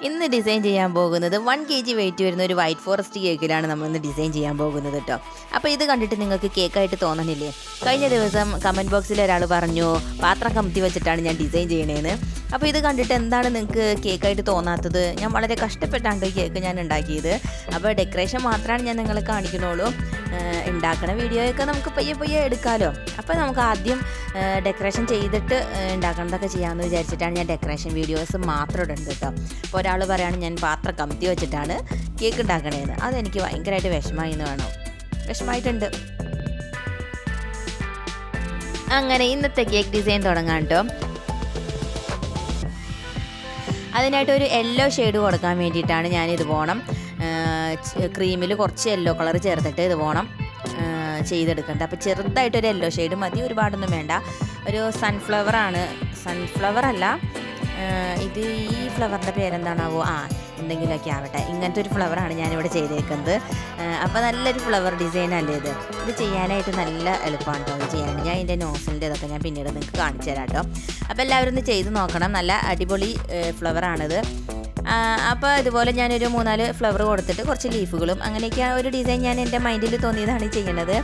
ഇന്ന് ഡിസൈൻ ചെയ്യാൻ പോകുന്നത് 1 kg വെയിറ്റ് വരുന്ന ഒരു വൈറ്റ് ഫോറസ്റ്റ് കേക്കിലാണ് നമ്മളിന്ന് ഡിസൈൻ ചെയ്യാൻ പോകുന്നത് കേട്ടോ. അപ്പോൾ ഇത് കണ്ടിട്ട് നിങ്ങൾക്ക് കേക്കായിട്ട് തോന്നണില്ലേ? കഴിഞ്ഞ ദിവസം കമൻറ്റ് ബോക്സിൽ ഒരാൾ പറഞ്ഞു പാത്രം കമത്തി വെച്ചിട്ടാണ് ഞാൻ ഡിസൈൻ ചെയ്യണേന്ന്. അപ്പോൾ ഇത് കണ്ടിട്ട് എന്താണ് നിങ്ങൾക്ക് കേക്കായിട്ട് തോന്നാത്തത്? ഞാൻ വളരെ കഷ്ടപ്പെട്ടാണ് ഈ കേക്ക് ഞാൻ ഉണ്ടാക്കിയത്. അപ്പോൾ ഡെക്കറേഷൻ മാത്രമാണ് ഞാൻ നിങ്ങളെ കാണിക്കണുള്ളൂ. ഉണ്ടാക്കണ വീഡിയോയൊക്കെ നമുക്ക് പയ്യെ എടുക്കാമല്ലോ. അപ്പോൾ നമുക്ക് ആദ്യം ഡെക്കറേഷൻ ചെയ്തിട്ട് ഉണ്ടാക്കണതൊക്കെ ചെയ്യാമെന്ന് വിചാരിച്ചിട്ടാണ് ഞാൻ ഡെക്കറേഷൻ വീഡിയോസ് മാത്രം ഇടുന്നത് കേട്ടോ. അപ്പോൾ ഒരാൾ പറയുകയാണ് ഞാൻ പാത്രം കമത്തി വെച്ചിട്ടാണ് കേക്ക് ഉണ്ടാക്കണേന്ന്. അതെനിക്ക് ഭയങ്കരമായിട്ട് വിഷമമായിട്ടുണ്ട്. അങ്ങനെ ഇന്നത്തെ കേക്ക് ഡിസൈൻ തുടങ്ങാം കേട്ടോ. അതിനായിട്ട് ഒരു യെല്ലോ ഷെയ്ഡ് കൊടുക്കാൻ വേണ്ടിയിട്ടാണ് ഞാനിത് പോകണം ക്രീമിൽ കുറച്ച് യെല്ലോ കളർ ചേർത്തിട്ട് ഇത് പോകണം ചെയ്തെടുക്കേണ്ടത്. അപ്പോൾ ചെറുതായിട്ടൊരു യെല്ലോ ഷെയ്ഡ് മതി, ഒരുപാടൊന്നും വേണ്ട. ഒരു സൺഫ്ലവർ അല്ല, ഇത് ഈ ഫ്ലവറിൻ്റെ പേരെന്താണാവോ, എന്തെങ്കിലുമൊക്കെ ആവട്ടെ. ഇങ്ങനത്തെ ഒരു ഫ്ലവറാണ് ഞാനിവിടെ ചെയ്തേക്കുന്നത്. അപ്പോൾ നല്ലൊരു ഫ്ലവർ ഡിസൈൻ അല്ലേ ഇത് ചെയ്യാനായിട്ട് നല്ല എളുപ്പമാണ് കേട്ടോ ഇത് ചെയ്യാൻ. ഞാൻ ഇതിൻ്റെ നോസിലിൻ്റെ ഇതൊക്കെ ഞാൻ പിന്നീട് നിങ്ങൾക്ക് കാണിച്ചു തരാം കേട്ടോ. അപ്പോൾ എല്ലാവരും ഒന്ന് ചെയ്ത് നോക്കണം, നല്ല അടിപൊളി ഫ്ലവറാണിത്. അപ്പോൾ ഇതുപോലെ ഞാനൊരു 3-4 ഫ്ലവർ കൊടുത്തിട്ട് കുറച്ച് ലീഫുകളും അങ്ങനെയൊക്കെ ഒരു ഡിസൈൻ ഞാൻ എൻ്റെ മൈൻഡിൽ തോന്നിയതാണ് ചെയ്യുന്നത്.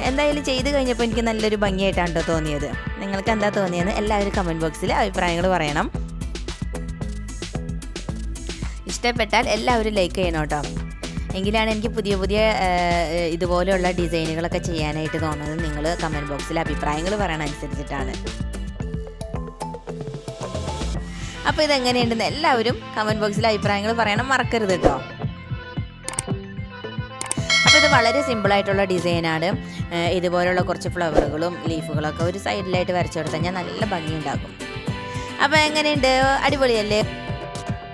എന്തായാലും ചെയ്ത് കഴിഞ്ഞപ്പോൾ എനിക്ക് നല്ലൊരു ഭംഗിയായിട്ടാണ് കേട്ടോ തോന്നിയത്. നിങ്ങൾക്ക് എന്താ തോന്നിയെന്ന് എല്ലാവരും കമൻറ്റ് ബോക്സിൽ അഭിപ്രായങ്ങൾ പറയണം. ഇഷ്ടപ്പെട്ടാൽ എല്ലാവരും ലൈക്ക് ചെയ്യണം കേട്ടോ. എങ്കിലാണ് എനിക്ക് പുതിയ ഇതുപോലെയുള്ള ഡിസൈനുകളൊക്കെ ചെയ്യാനായിട്ട് തോന്നുന്നത്. നിങ്ങൾ കമൻറ്റ് ബോക്സിൽ അഭിപ്രായങ്ങൾ പറയണ അനുസരിച്ചിട്ടാണ്. അപ്പോൾ ഇതെങ്ങനെയുണ്ടെന്ന് എല്ലാവരും കമൻറ്റ് ബോക്സിൽ അഭിപ്രായങ്ങൾ പറയണം, മറക്കരുത് കേട്ടോ. അപ്പോൾ ഇത് വളരെ സിമ്പിളായിട്ടുള്ള ഡിസൈനാണ്. ഇതുപോലുള്ള കുറച്ച് ഫ്ലവറുകളും ലീഫുകളൊക്കെ ഒരു സൈഡിലായിട്ട് വരച്ചു കൊടുത്താൽ ഞാൻ നല്ല ഭംഗിയുണ്ടാകും. അപ്പോൾ എങ്ങനെയുണ്ട്? അടിപൊളിയല്ലേ?